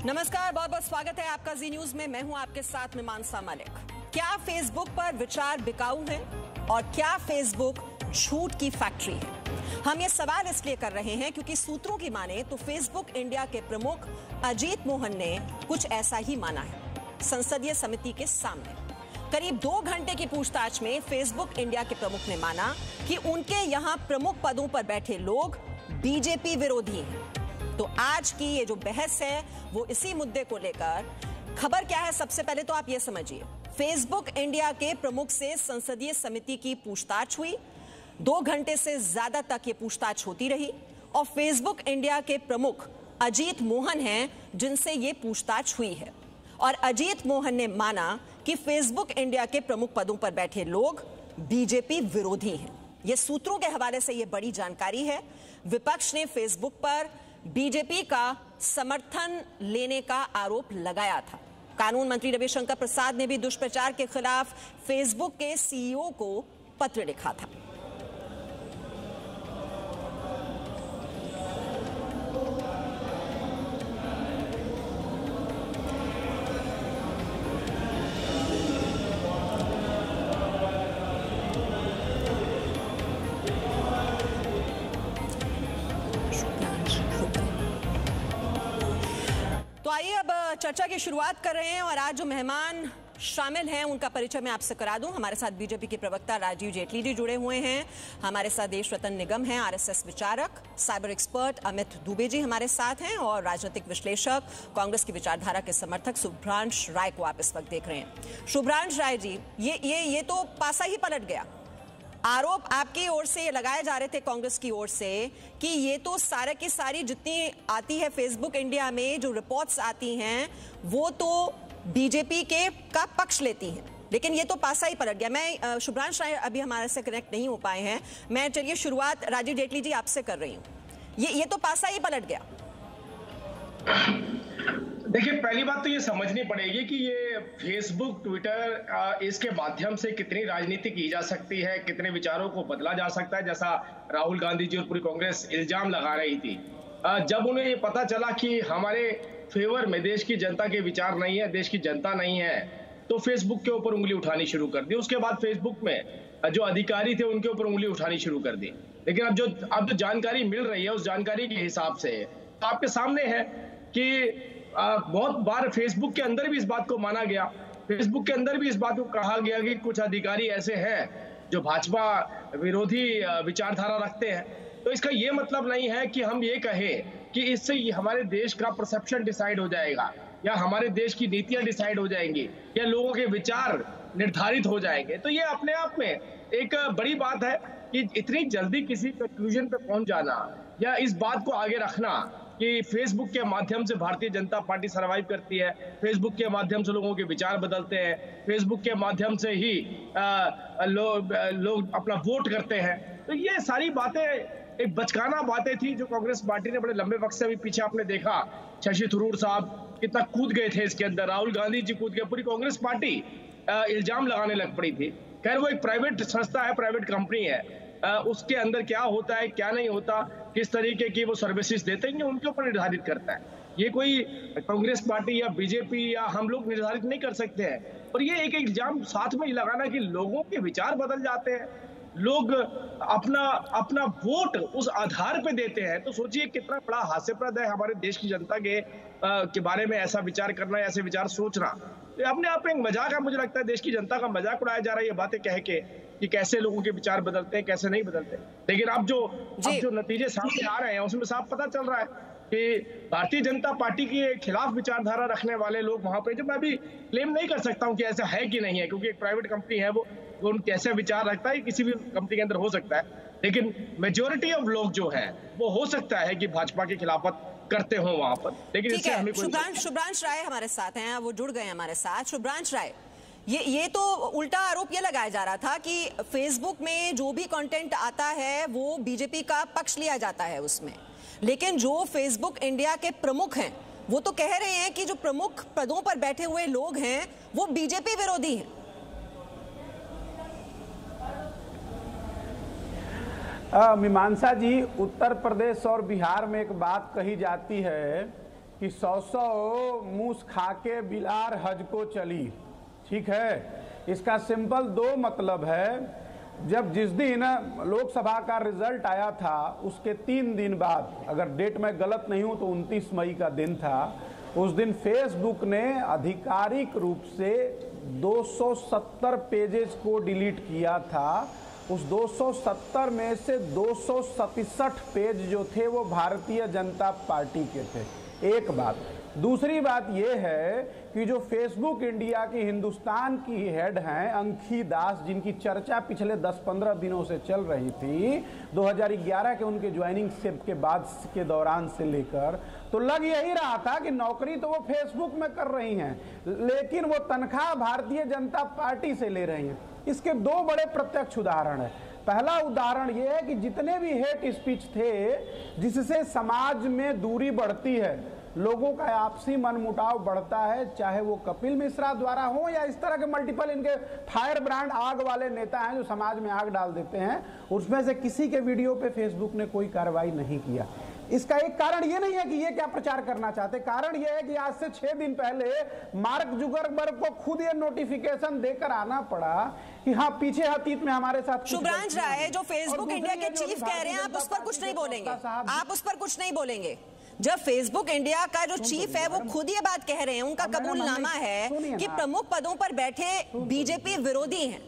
नमस्कार, बहुत बहुत स्वागत है आपका जी न्यूज में। मैं हूं आपके साथ मीमांसा मलिक। क्या फेसबुक पर विचार बिकाऊ है और क्या फेसबुक झूठ की फैक्ट्री है? हम ये सवाल इसलिए कर रहे हैं क्योंकि सूत्रों की माने तो फेसबुक इंडिया के प्रमुख अजीत मोहन ने कुछ ऐसा ही माना है संसदीय समिति के सामने। करीब 2 घंटे की पूछताछ में फेसबुक इंडिया के प्रमुख ने माना कि उनके यहां प्रमुख पदों पर बैठे लोग बीजेपी विरोधी हैं। तो आज की ये जो बहस है वो इसी मुद्दे को लेकर। खबर क्या है, सबसे पहले तो आप ये समझिए, फेसबुक इंडिया के प्रमुख से संसदीय समिति की पूछताछ हुई। 2 घंटे से ज्यादा तक ये पूछताछ होती रही और फेसबुक इंडिया के प्रमुख अजीत मोहन हैं जिनसे ये पूछताछ हुई है। और अजीत मोहन ने माना कि फेसबुक इंडिया के प्रमुख पदों पर बैठे लोग बीजेपी विरोधी हैं। ये सूत्रों के हवाले से ये बड़ी जानकारी है। विपक्ष ने फेसबुक पर बीजेपी का समर्थन लेने का आरोप लगाया था। कानून मंत्री रविशंकर प्रसाद ने भी दुष्प्रचार के खिलाफ फेसबुक के सीईओ को पत्र लिखा था। तो आइए अब चर्चा की शुरुआत कर रहे हैं और आज जो मेहमान शामिल हैं उनका परिचय मैं आपसे करा दूं। हमारे साथ बीजेपी के प्रवक्ता राजीव जेटली जी जुड़े हुए हैं। हमारे साथ देश रतन निगम हैं, आरएसएस विचारक, साइबर एक्सपर्ट अमित दुबे जी हमारे साथ हैं और राजनीतिक विश्लेषक, कांग्रेस की विचारधारा के समर्थक शुभ्रांश राय को आप इस वक्त देख रहे हैं। शुभ्रांश राय जी, ये तो पासा ही पलट गया। आरोप आपकी ओर से लगाए जा रहे थे कांग्रेस की ओर से कि ये तो सारे की सारी जितनी आती है फेसबुक इंडिया में जो रिपोर्ट्स आती हैं वो तो बीजेपी का पक्ष लेती हैं, लेकिन ये तो पासा ही पलट गया। मैं शुभ्रांश राय अभी हमारे से कनेक्ट नहीं हो पाए हैं, मैं चलिए शुरुआत राजीव जेटली जी आपसे कर रही हूँ। ये तो पासा ही पलट गया। देखिए, पहली बात तो ये समझनी पड़ेगी कि ये फेसबुक, ट्विटर, इसके माध्यम से कितनी राजनीति की जा सकती है, कितने विचारों को बदला जा सकता है। जैसा राहुल गांधी जी और पूरी कांग्रेस इल्जाम लगा रही थी, जब उन्हें ये पता चला कि हमारे फेवर में देश की जनता के विचार नहीं है, देश की जनता नहीं है, तो फेसबुक के ऊपर उंगली उठानी शुरू कर दी। उसके बाद फेसबुक में जो अधिकारी थे उनके ऊपर उंगली उठानी शुरू कर दी। लेकिन अब जो जानकारी मिल रही है उस जानकारी के हिसाब से आपके सामने है कि बहुत बार फेसबुक के अंदर भी इस बात को माना गया, फेसबुक के अंदर भी इस बात को कहा गया कि कुछ अधिकारी ऐसे हैं जो भाजपा विरोधी विचारधारा रखते हैं। तो इसका ये मतलब नहीं है कि हम ये कहें कि इससे हमारे देश का परसेप्शन डिसाइड हो जाएगा या हमारे देश की नीतियां डिसाइड हो जाएंगी या लोगों के विचार निर्धारित हो जाएंगे। तो ये अपने आप में एक बड़ी बात है कि इतनी जल्दी किसी कंक्लूजन पे पहुंच जाना या इस बात को आगे रखना कि फेसबुक के माध्यम से भारतीय जनता पार्टी सर्वाइव करती है, फेसबुक के माध्यम से लोगों के विचार बदलते हैं, फेसबुक के माध्यम से ही लोग अपना वोट करते हैं। तो ये सारी बातें एक बचकाना बातें थी जो कांग्रेस पार्टी ने बड़े लंबे वक्त से अभी पीछे आपने देखा शशि थरूर साहब कितना कूद गए थे इसके अंदर, राहुल गांधी जी कूद गए, पूरी कांग्रेस पार्टी इल्जाम लगाने लग पड़ी थी। खैर, वो एक प्राइवेट संस्था है, प्राइवेट कंपनी है, उसके अंदर क्या होता है क्या नहीं होता, किस तरीके की वो सर्विसेज देते हैं, उनके ऊपर निर्धारित करता है। ये कोई कांग्रेस पार्टी या बीजेपी या हम लोग निर्धारित नहीं कर सकते हैं। और ये एक इल्जाम साथ में लगाना कि लोगों के विचार बदल जाते हैं, लोग अपना वोट उस आधार पे देते हैं, तो सोचिए कितना बड़ा हास्यप्रद है हमारे देश की जनता के बारे में ऐसा विचार करना, ऐसे विचार सोचना। तो अपने आप में एक मजाक है, मुझे लगता है देश की जनता का मजाक उड़ाया जा रहा है ये बातें कह के कि कैसे लोगों के विचार बदलते हैं, कैसे नहीं बदलते। लेकिन अब जो नतीजे सामने आ रहे हैं उसमें साफ पता चल रहा है कि भारतीय जनता पार्टी के खिलाफ विचारधारा रखने वाले लोग वहां पे, जो मैं भी क्लेम नहीं कर सकता हूं कि ऐसा है कि नहीं है, क्योंकि एक प्राइवेट कंपनी है, वो कैसे विचार रखता है किसी भी कंपनी के अंदर हो सकता है, लेकिन मेजोरिटी ऑफ लोग जो है वो हो सकता है कि भाजपा के खिलाफत करते हो वहां पर। लेकिन इससे हमें शुभ्रांश राय हमारे साथ हैं, वो जुड़ गए हमारे साथ। शुभ्रांश राय, ये तो उल्टा आरोप ये लगाया जा रहा था कि फेसबुक में जो भी कंटेंट आता है वो बीजेपी का पक्ष लिया जाता है उसमें, लेकिन जो फेसबुक इंडिया के प्रमुख हैं वो तो कह रहे हैं कि जो प्रमुख पदों पर बैठे हुए लोग हैं वो बीजेपी विरोधी हैं। मीमांसा जी, उत्तर प्रदेश और बिहार में एक बात कही जाती है कि 100 मूस खा के बिलार हज को चली। ठीक है, इसका सिंपल दो मतलब है। जब जिस दिन लोकसभा का रिजल्ट आया था उसके 3 दिन बाद, अगर डेट में गलत नहीं हूं तो 29 मई का दिन था, उस दिन फेसबुक ने आधिकारिक रूप से 270 पेजेस को डिलीट किया था। उस 270 में से 267 पेज जो थे वो भारतीय जनता पार्टी के थे। एक बात। दूसरी बात यह है कि जो फेसबुक इंडिया की हिंदुस्तान की हेड हैं अंखी दास, जिनकी चर्चा पिछले 10-15 दिनों से चल रही थी, 2011 के उनके ज्वाइनिंग के बाद के दौरान से लेकर, तो लग यही रहा था कि नौकरी तो वो फेसबुक में कर रही हैं, लेकिन वो तनख्वाह भारतीय जनता पार्टी से ले रही हैं। इसके 2 बड़े प्रत्यक्ष उदाहरण है। पहला उदाहरण यह है कि जितने भी हेट स्पीच थे जिससे समाज में दूरी बढ़ती है, लोगों का आपसी मनमुटाव बढ़ता है, चाहे वो कपिल मिश्रा द्वारा हो या इस तरह के मल्टीपल इनके फायर ब्रांड आग वाले नेता हैं जो समाज में आग डाल देते हैं, उसमें से किसी के वीडियो पे फेसबुक ने कोई कार्रवाई नहीं किया। इसका एक कारण ये नहीं है कि ये क्या प्रचार करना चाहते, कारण ये है कि आज से 6 दिन पहले मार्क जुकरबर्ग को खुद ये नोटिफिकेशन देकर आना पड़ा कि हाँ पीछे अतीत में हमारे साथ। शुभ्रांश राय जो फेसबुक इंडिया के चीफ कह रहे हैं, आप उस पर कुछ नहीं बोलेंगे, आप उस पर कुछ नहीं बोलेंगे। जब फेसबुक इंडिया का जो चीफ है वो खुद ये बात कह रहे हैं, उनका कबूलनामा है कि प्रमुख पदों पर बैठे बीजेपी विरोधी हैं,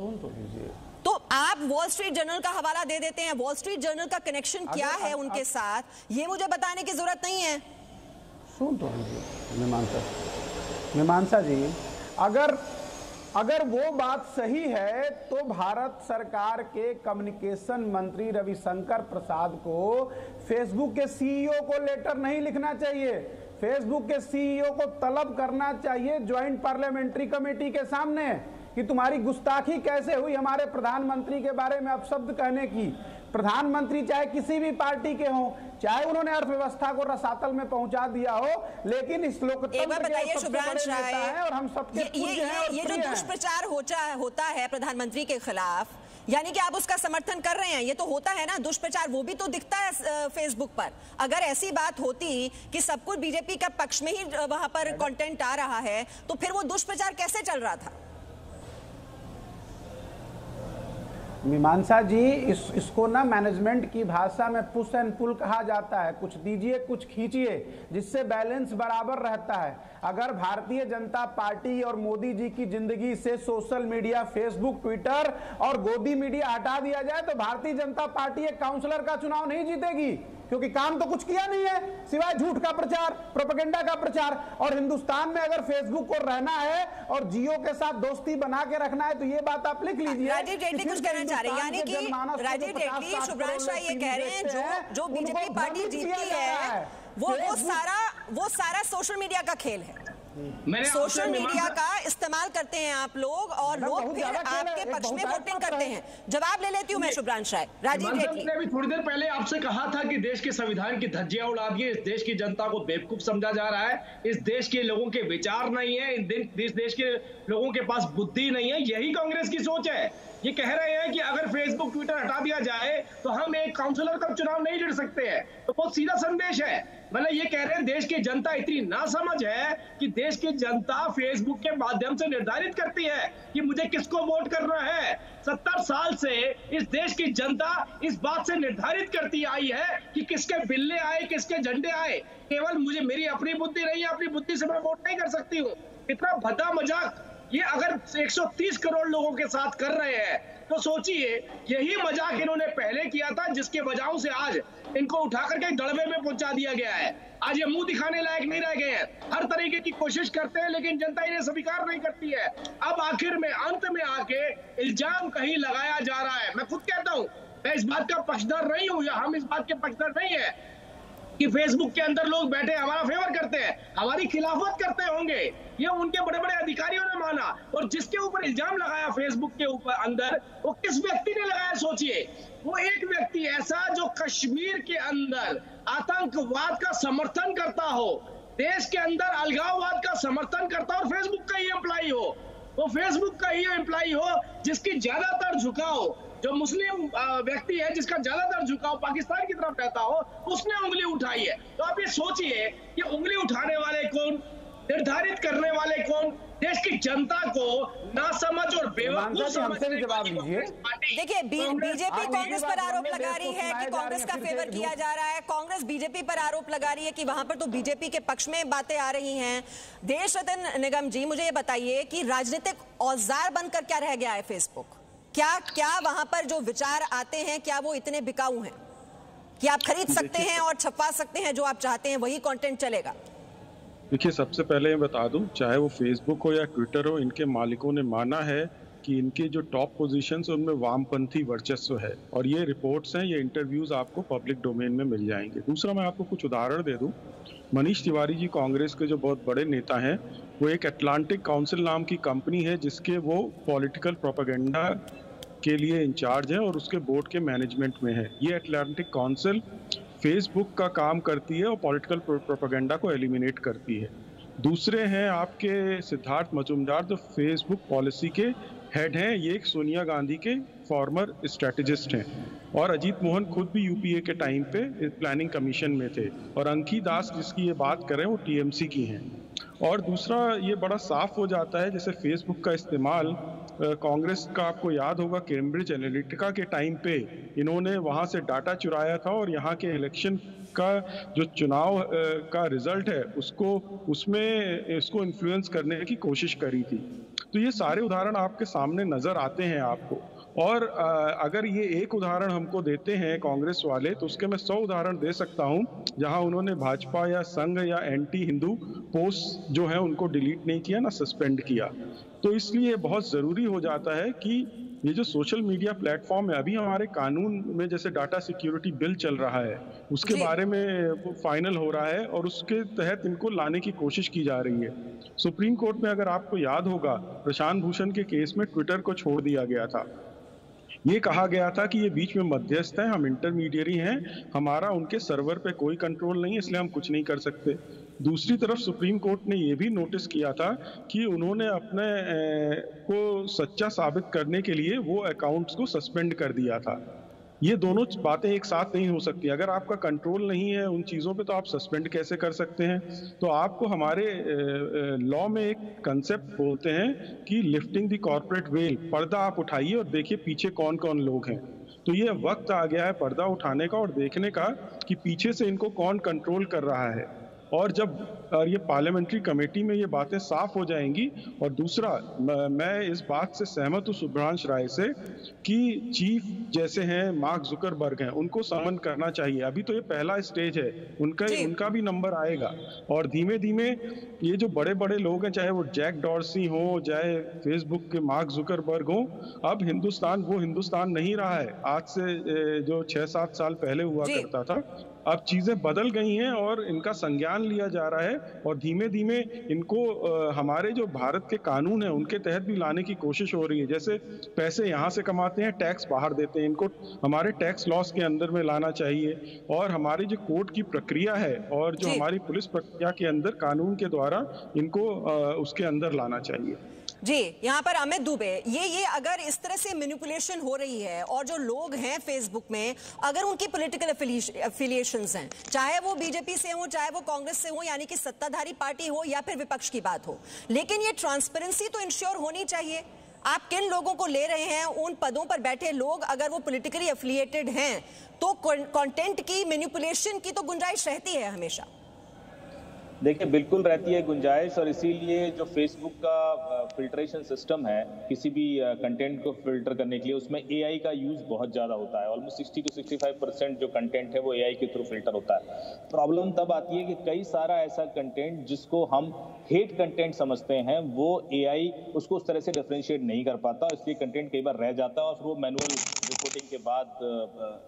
तो आप वॉल स्ट्रीट जर्नल का हवाला दे देते हैं। वॉल स्ट्रीट जर्नल का कनेक्शन क्या है उनके साथ, ये मुझे बताने की जरूरत नहीं है। सुन तो मीमांसा जी, अगर वो बात सही है तो भारत सरकार के कम्युनिकेशन मंत्री रविशंकर प्रसाद को फेसबुक के सीईओ को लेटर नहीं लिखना चाहिए, फेसबुक के सीईओ को तलब करना चाहिए ज्वाइंट पार्लियामेंट्री कमेटी के सामने कि तुम्हारी गुस्ताखी कैसे हुई हमारे प्रधानमंत्री के बारे में अपशब्द कहने की। प्रधानमंत्री चाहे किसी भी पार्टी के हों, चाहे उन्होंने अर्थव्यवस्था को रसातल में पहुंचा दिया हो, लेकिन इस लोकतंत्र के शुभ्रांश राय और हम सबके ये जो दुष्प्रचार होता है प्रधानमंत्री के खिलाफ, यानी कि आप उसका समर्थन कर रहे हैं, ये तो होता है ना दुष्प्रचार, वो भी तो दिखता है फेसबुक पर। अगर ऐसी बात होती कि सब कुछ बीजेपी का पक्ष में ही वहां पर कंटेंट आ रहा है, तो फिर वो दुष्प्रचार कैसे चल रहा था? मीमांसा जी, इसको ना मैनेजमेंट की भाषा में पुश एंड पुल कहा जाता है, कुछ दीजिए कुछ खींचिए, जिससे बैलेंस बराबर रहता है। अगर भारतीय जनता पार्टी और मोदी जी की जिंदगी से सोशल मीडिया, फेसबुक, ट्विटर और गोदी मीडिया हटा दिया जाए तो भारतीय जनता पार्टी एक काउंसलर का चुनाव नहीं जीतेगी, क्योंकि काम तो कुछ किया नहीं है सिवाय झूठ का प्रचार, प्रोपेगेंडा का प्रचार। और हिंदुस्तान में अगर फेसबुक को रहना है और जियो के साथ दोस्ती बना के रखना है तो ये बात आप लिख लीजिए। राजीव जेटली कुछ कहना चाह रहे हैं, यानी कि राजीव जेटली, शुभ्रांश राय ये कह रहे हैं जो बीजेपी पार्टी जीती है वो सारा सोशल मीडिया का खेल है, सोशल मीडिया का इस्तेमाल करते हैं आप लोग और लोग फिर आपके पक्ष में वोटिंग करते हैं। जवाब ले लेती हूँ मैं शुभ्रांश राय। राजीव जेटली ने भी थोड़ी देर पहले आपसे कहा था कि देश के संविधान की धज्जियां उड़ा दी है, इस देश की जनता को बेवकूफ समझा जा रहा है, इस देश के लोगों के विचार नहीं है, इस देश के लोगों के पास बुद्धि नहीं है, यही कांग्रेस की सोच है। ये कह रहे हैं कि अगर फेसबुक, ट्विटर हटा दिया जाए तो हम एक काउंसलर का चुनाव नहीं लड़ सकते हैं, तो बहुत सीधा संदेश है। मतलब ये कह रहे हैं देश की जनता इतनी नासमझ है कि देश की जनता फेसबुक के माध्यम से निर्धारित करती है कि मुझे किसको वोट करना है। 70 साल से इस देश की जनता इस बात से निर्धारित करती आई है कि किसके बिल्ले आए, किसके झंडे आए। केवल मेरी अपनी बुद्धि नहीं है, अपनी बुद्धि से मैं वोट नहीं कर सकती हूँ। इतना भद्दा मजाक ये अगर 130 करोड़ लोगों के साथ कर रहे हैं तो सोचिए यही मजाक इन्होंने पहले किया था, जिसके वजहों से आज इनको उठा करके दड़बे में पहुंचा दिया गया है। आज ये मुंह दिखाने लायक नहीं रह गए हैं, हर तरीके की कोशिश करते हैं लेकिन जनता इन्हें स्वीकार नहीं करती है। अब आखिर में अंत में आके इल्जाम कहीं लगाया जा रहा है। मैं खुद कहता हूं, मैं इस बात का पक्षधर नहीं हूं या हम इस बात के पक्षधर नहीं है कि फेसबुक के अंदर लोग बैठे हमारा फेवर करते हैं, हमारी खिलाफत करते होंगे, ये उनके बड़े बड़े अधिकारियों ने माना। और जिसके ऊपर इल्जाम लगाया फेसबुक के ऊपर अंदर, वो किस व्यक्ति ने लगाया सोचिए। वो एक व्यक्ति ऐसा जो कश्मीर के अंदर आतंकवाद का समर्थन करता हो, देश के अंदर अलगाववाद का समर्थन करता हो और फेसबुक का ही एम्प्लॉई हो, वो फेसबुक का ही एम्प्लॉई हो जिसकी ज्यादातर झुकाव जो मुस्लिम व्यक्ति है जिसका ज्यादातर झुकाव पाकिस्तान की तरफ रहता हो, उसने उंगली उठाई है। तो आप ये सोचिए कि उंगली उठाने वाले कौन, निर्धारित करने वाले कौन, देश की जनता को नासमझ और बेवकूफ हमसे भी जवाब दीजिए। देखिए, बीजेपी कांग्रेस पर आरोप लगा रही है कि कांग्रेस का फेवर किया जा रहा है, कांग्रेस बीजेपी पर आरोप लगा रही है कि वहां पर तो बीजेपी के पक्ष में बातें आ रही हैं। देश रतन निगम जी, मुझे ये बताइए कि राजनीतिक औजार बनकर क्या रह गया है फेसबुक? क्या वहां पर जो विचार आते हैं, क्या वो इतने बिकाऊ हैं कि आप खरीद सकते हैं और छपवा सकते हैं जो आप चाहते हैं, वही कंटेंट चलेगा? देखिए, सबसे पहले मैं बता दूं, चाहे वो फेसबुक हो या ट्विटर हो, इनके मालिकों ने माना है कि इनके जो टॉप पोजीशंस हैं उनमें वामपंथी वर्चस्व है, और ये रिपोर्ट्स हैं, ये इंटरव्यूज आपको पब्लिक डोमेन में मिल जाएंगे। दूसरा, मैं आपको कुछ उदाहरण दे दूं। मनीष तिवारी जी कांग्रेस के जो बहुत बड़े नेता हैं, वो एक अटलांटिक काउंसिल नाम की कंपनी है जिसके वो पॉलिटिकल प्रोपेगेंडा के लिए इंचार्ज है और उसके बोर्ड के मैनेजमेंट में है। ये अटलांटिक काउंसिल फेसबुक का काम करती है और पॉलिटिकल प्रोपेगेंडा को एलिमिनेट करती है। दूसरे हैं आपके सिद्धार्थ मजूमदार, जो फेसबुक पॉलिसी के हेड हैं। ये एक सोनिया गांधी के फॉर्मर स्ट्रेटेजिस्ट हैं, और अजीत मोहन खुद भी यूपीए के टाइम पे प्लानिंग कमीशन में थे, और अंकी दास जिसकी ये बात करें वो टीएमसी की हैं। और दूसरा, ये बड़ा साफ हो जाता है, जैसे फेसबुक का इस्तेमाल कांग्रेस का, आपको याद होगा कैम्ब्रिज एनालिटिका के टाइम पे इन्होंने वहाँ से डाटा चुराया था और यहाँ के इलेक्शन का जो चुनाव का रिजल्ट है उसमें इसको इन्फ्लुएंस करने की कोशिश करी थी। तो ये सारे उदाहरण आपके सामने नजर आते हैं आपको, और अगर ये एक उदाहरण हमको देते हैं कांग्रेस वाले, तो उसके मैं 100 उदाहरण दे सकता हूं जहां उन्होंने भाजपा या संघ या एंटी हिंदू पोस्ट जो है उनको डिलीट नहीं किया, ना सस्पेंड किया। तो इसलिए बहुत ज़रूरी हो जाता है कि ये जो सोशल मीडिया प्लेटफॉर्म है, अभी हमारे कानून में जैसे डाटा सिक्योरिटी बिल चल रहा है, उसके बारे में फाइनल हो रहा है और उसके तहत इनको लाने की कोशिश की जा रही है। सुप्रीम कोर्ट में अगर आपको याद होगा, प्रशांत भूषण के केस में ट्विटर को छोड़ दिया गया था। ये कहा गया था कि ये बीच में मध्यस्थ हैं, हम इंटरमीडियरी हैं, हमारा उनके सर्वर पे कोई कंट्रोल नहीं है, इसलिए हम कुछ नहीं कर सकते। दूसरी तरफ सुप्रीम कोर्ट ने ये भी नोटिस किया था कि उन्होंने अपने को सच्चा साबित करने के लिए वो अकाउंट्स को सस्पेंड कर दिया था। ये दोनों बातें एक साथ नहीं हो सकती। अगर आपका कंट्रोल नहीं है उन चीज़ों पे, तो आप सस्पेंड कैसे कर सकते हैं? तो आपको हमारे लॉ में एक कंसेप्ट बोलते हैं कि लिफ्टिंग द कॉर्पोरेट वेल, पर्दा आप उठाइए और देखिए पीछे कौन कौन लोग हैं। तो ये वक्त आ गया है पर्दा उठाने का और देखने का कि पीछे से इनको कौन कंट्रोल कर रहा है। और जब ये पार्लियामेंट्री कमेटी में ये बातें साफ हो जाएंगी। और दूसरा, मैं इस बात से सहमत हूँ सुब्रहांश राय से कि चीफ जैसे हैं मार्क जुकरबर्ग हैं, उनको समन करना चाहिए। अभी तो ये पहला स्टेज है, उनका भी नंबर आएगा। और धीमे धीमे ये जो बड़े बड़े लोग हैं, चाहे वो जैक डॉर्सी हो, चाहे फेसबुक के मार्क जुकरबर्ग हो, अब हिंदुस्तान वो हिंदुस्तान नहीं रहा है आज से जो 6-7 साल पहले हुआ करता था। अब चीजें बदल गई हैं और इनका संज्ञान लिया जा रहा है और धीमे धीमे इनको हमारे जो भारत के कानून है उनके तहत भी लाने की कोशिश हो रही है। जैसे पैसे यहाँ से कमाते हैं, टैक्स बाहर देते हैं, इनको हमारे टैक्स लॉस के अंदर में लाना चाहिए। और हमारी जो कोर्ट की प्रक्रिया है और जो हमारी पुलिस प्रक्रिया के अंदर कानून के द्वारा इनको उसके अंदर लाना चाहिए। जी, यहाँ पर अमित दुबे, ये अगर इस तरह से मैनिपुलेशन हो रही है और जो लोग हैं फेसबुक में, अगर उनकी पॉलिटिकल एफिलिएशंस हैं, चाहे वो बीजेपी से हो, चाहे वो कांग्रेस से हो, यानी कि सत्ताधारी पार्टी हो या फिर विपक्ष की बात हो, लेकिन ये ट्रांसपेरेंसी तो इंश्योर होनी चाहिए। आप किन लोगों को ले रहे हैं, उन पदों पर बैठे लोग अगर वो पॉलिटिकली एफिलिएटेड हैं तो कंटेंट की मैनिपुलेशन की तो गुंजाइश रहती है हमेशा। देखिए, बिल्कुल रहती है गुंजाइश, और इसीलिए जो फेसबुक का फिल्ट्रेशन सिस्टम है किसी भी कंटेंट को फिल्टर करने के लिए, उसमें एआई का यूज़ बहुत ज़्यादा होता है। ऑलमोस्ट 60 to 65% जो कंटेंट है वो एआई के थ्रू फिल्टर होता है। प्रॉब्लम तब आती है कि कई सारा ऐसा कंटेंट जिसको हम हेट कंटेंट समझते हैं, वो एआई उसको उस तरह से डिफरेंशिएट नहीं कर पाता, इसलिए कंटेंट कई बार रह जाता है और फिर वो मैनुअल रिपोर्टिंग के बाद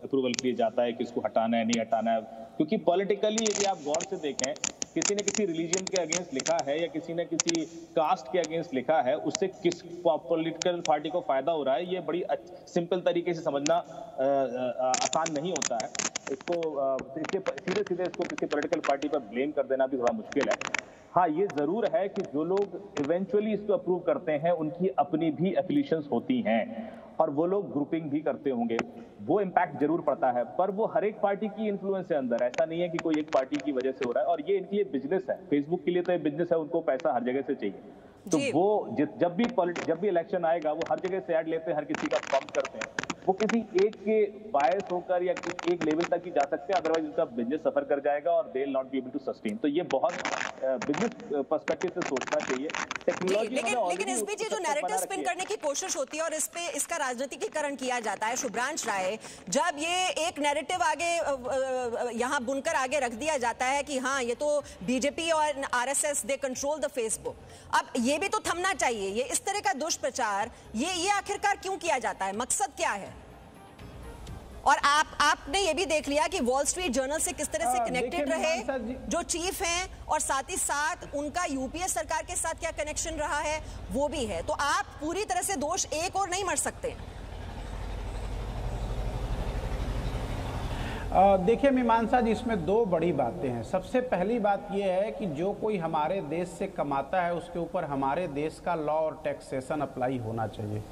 अप्रूवल के लिए जाता है कि इसको हटाना है नहीं हटाना है। क्योंकि पॉलिटिकली यदि आप गौर से देखें, किसी ने किसी रिलीजन के अगेंस्ट लिखा है या किसी ने किसी कास्ट के अगेंस्ट लिखा है, उससे किस पॉलिटिकल पार्टी को फायदा हो रहा है, ये बड़ी सिंपल तरीके से समझना आसान नहीं होता है। इसको सीधे सीधे इसको किसी पॉलिटिकल पार्टी पर ब्लेम कर देना भी थोड़ा मुश्किल है। हाँ, ये जरूर है कि जो लोग इवेंचुअली इसको अप्रूव करते हैं उनकी अपनी भी एफिलिएशंस होती हैं। और वो लोग ग्रुपिंग भी करते होंगे, वो इम्पैक्ट जरूर पड़ता है। पर वो हर एक पार्टी की इन्फ्लुएंस है अंदर, ऐसा नहीं है कि कोई एक पार्टी की वजह से हो रहा है। और ये इनके लिए बिजनेस है, फेसबुक के लिए तो ये बिजनेस है, उनको पैसा हर जगह से चाहिए। तो वो जब भी इलेक्शन आएगा वो हर जगह से ऐड लेते हैं, हर किसी का पंप करते हैं। वो किसी एक के बायस होकर या एक लेवल तक ही जा सकते हैं, अदरवाइज उनका बिजनेस सफर कर जाएगा और they will not be able to sustain. तो ये बहुत बिजनेस पर्सपेक्टिव से सोचना चाहिए। टेक्नोलॉजी लेकिन इस बीच जो नैरेटिव स्पिन करने की कोशिश होती है और इस पे इसका राजनीतिकीकरण किया जाता है, शुभ्रांश राय, जब ये एक नैरेटिव आगे यहाँ बुनकर आगे रख दिया जाता है कि हाँ ये तो बीजेपी और RSS they control the Facebook, अब ये भी तो थमना चाहिए। ये इस तरह का दुष्प्रचार ये आखिरकार क्यों किया जाता है, मकसद क्या है? और आपने ये भी देख लिया कि वॉल स्ट्रीट जर्नल से किस तरह से कनेक्टेड रहे जो चीफ हैं, और साथ ही साथ उनका यूपीए सरकार के साथ क्या कनेक्शन रहा है वो भी है। तो आप पूरी तरह से दोष एक और नहीं मर सकते। देखिए मीमांसा जी, इसमें दो बड़ी बातें हैं। सबसे पहली बात यह है कि जो कोई हमारे देश से कमाता है उसके ऊपर हमारे देश का लॉ और टैक्सेशन अप्लाई होना चाहिए।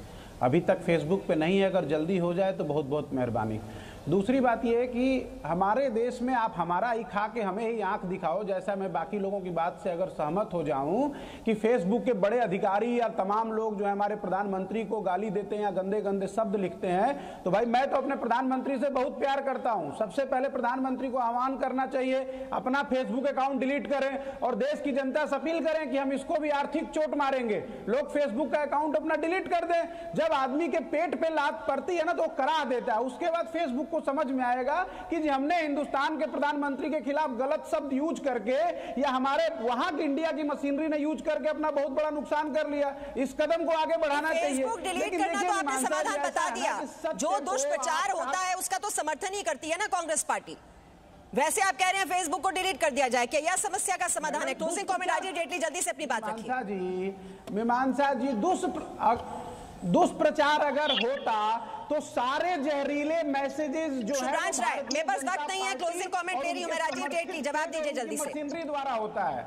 अभी तक फेसबुक पे नहीं है, अगर जल्दी हो जाए तो बहुत बहुत मेहरबानी। दूसरी बात यह है कि हमारे देश में आप हमारा ही खा के हमें ही आंख दिखाओ, जैसा मैं बाकी लोगों की बात से अगर सहमत हो जाऊं कि फेसबुक के बड़े अधिकारी या तमाम लोग जो है हमारे प्रधानमंत्री को गाली देते हैं या गंदे गंदे शब्द लिखते हैं, तो भाई मैं तो अपने प्रधानमंत्री से बहुत प्यार करता हूं। सबसे पहले प्रधानमंत्री को आह्वान करना चाहिए अपना फेसबुक अकाउंट डिलीट करें और देश की जनता से अपील करें कि हम इसको भी आर्थिक चोट मारेंगे, लोग फेसबुक का अकाउंट अपना डिलीट कर दें। जब आदमी के पेट पे लात पड़ती है ना तो वो करा देता है, उसके बाद फेसबुक को समझ में आएगा कि जी हमने हिंदुस्तान के प्रधानमंत्री के खिलाफ गलत शब्द यूज करके या हमारे वहां की इंडिया की मशीनरी ने यूज करके अपना बहुत बड़ा नुकसान कर लिया। इस कदम को आगे बढ़ाना चाहिए। फेसबुक डिलीट करना तो आपने समाधान बता दिया, जो दुष्प्रचार होता है उसका तो समर्थन ही करती है ना कांग्रेस पार्टी। वैसे आप कह रहे हैं फेसबुक को डिलीट कर दिया जाए, क्या यह समस्या का समाधान है? क्लोजिंग कमेंट राजीव जेटली, जल्दी से अपनी बात रखिए। मीमांसा जी, दुष्प्रचार अगर होता तो सारे जहरीले मैसेजेस जो है मेरे पास वक्त नहीं है, क्लोजिंग कमेंट ले रही हूं मैं। राजीव जेटली जवाब दीजिए जल्दी से। मशीनरी द्वारा होता है।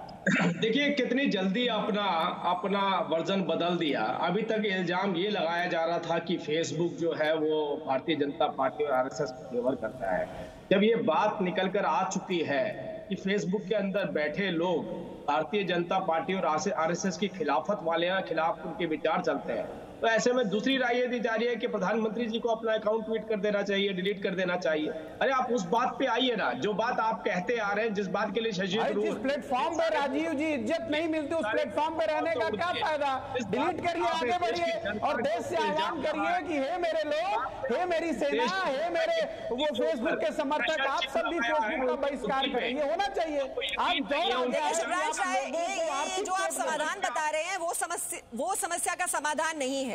देखिए कितनी जल्दी अपना वर्जन बदल दिया। अभी तक इल्जाम ये लगाया जा रहा था कि फेसबुक जो है वो भारतीय जनता पार्टी और आरएसएस को फेवर करता है। जब ये बात निकल कर आ चुकी है कि फेसबुक के अंदर बैठे लोग भारतीय जनता पार्टी और आरएसएस की खिलाफत वाले खिलाफ उनके विचार चलते हैं, तो ऐसे में दूसरी राय ये दी जा रही है कि प्रधानमंत्री जी को अपना अकाउंट ट्वीट कर देना चाहिए, डिलीट कर देना चाहिए। अरे आप उस बात पे आइए ना जो बात आप कहते आ रहे हैं, जिस बात के लिए शशि थरूर जिस प्लेटफॉर्म पे राजीव जी इज्जत नहीं मिलती उस प्लेटफॉर्म पे रहने का क्या फायदा? डिलीट करिए, आगे बढ़िए और देश से आह्वान करिए कि हे मेरे लोग, हे मेरी सेना, हे मेरे वो फेसबुक के समर्थक, आप सब भी फेसबुक का बहिष्कार करें। ये होना चाहिए। आप जो आप समाधान बता रहे हैं वो समस्या का समाधान नहीं है।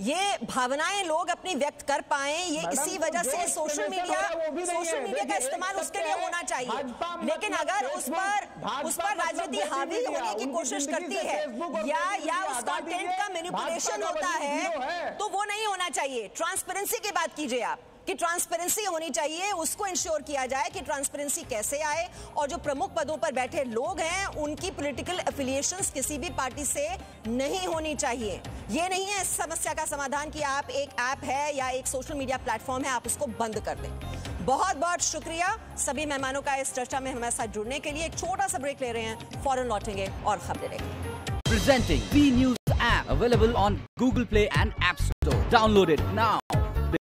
ये भावनाएं लोग अपनी व्यक्त कर पाए, ये इसी वजह से सोशल मीडिया का इस्तेमाल उसके लिए होना चाहिए। लेकिन अगर उस पर राजनीति हावी होने की कोशिश करती है या उस कंटेंट का मैनिपुलेशन होता है तो वो नहीं होना चाहिए। ट्रांसपेरेंसी की बात कीजिए आप कि ट्रांसपेरेंसी होनी चाहिए, उसको इंश्योर किया जाए कि ट्रांसपेरेंसी कैसे आए, और जो प्रमुख पदों पर बैठे लोग हैं उनकी पॉलिटिकल एफिलिएशंस किसी भी पार्टी से नहीं होनी चाहिए। ये नहीं है इस समस्या का समाधान कि आप एक ऐप है या एक सोशल मीडिया प्लेटफॉर्म है आप उसको बंद कर दें। बहुत बहुत शुक्रिया सभी मेहमानों का इस चर्चा में हमारे साथ जुड़ने के लिए। एक छोटा सा ब्रेक ले रहे हैं, फौरन लौटेंगे और खबरें लेंगे। Presenting B News app available on Google Play and App Store. Download it now.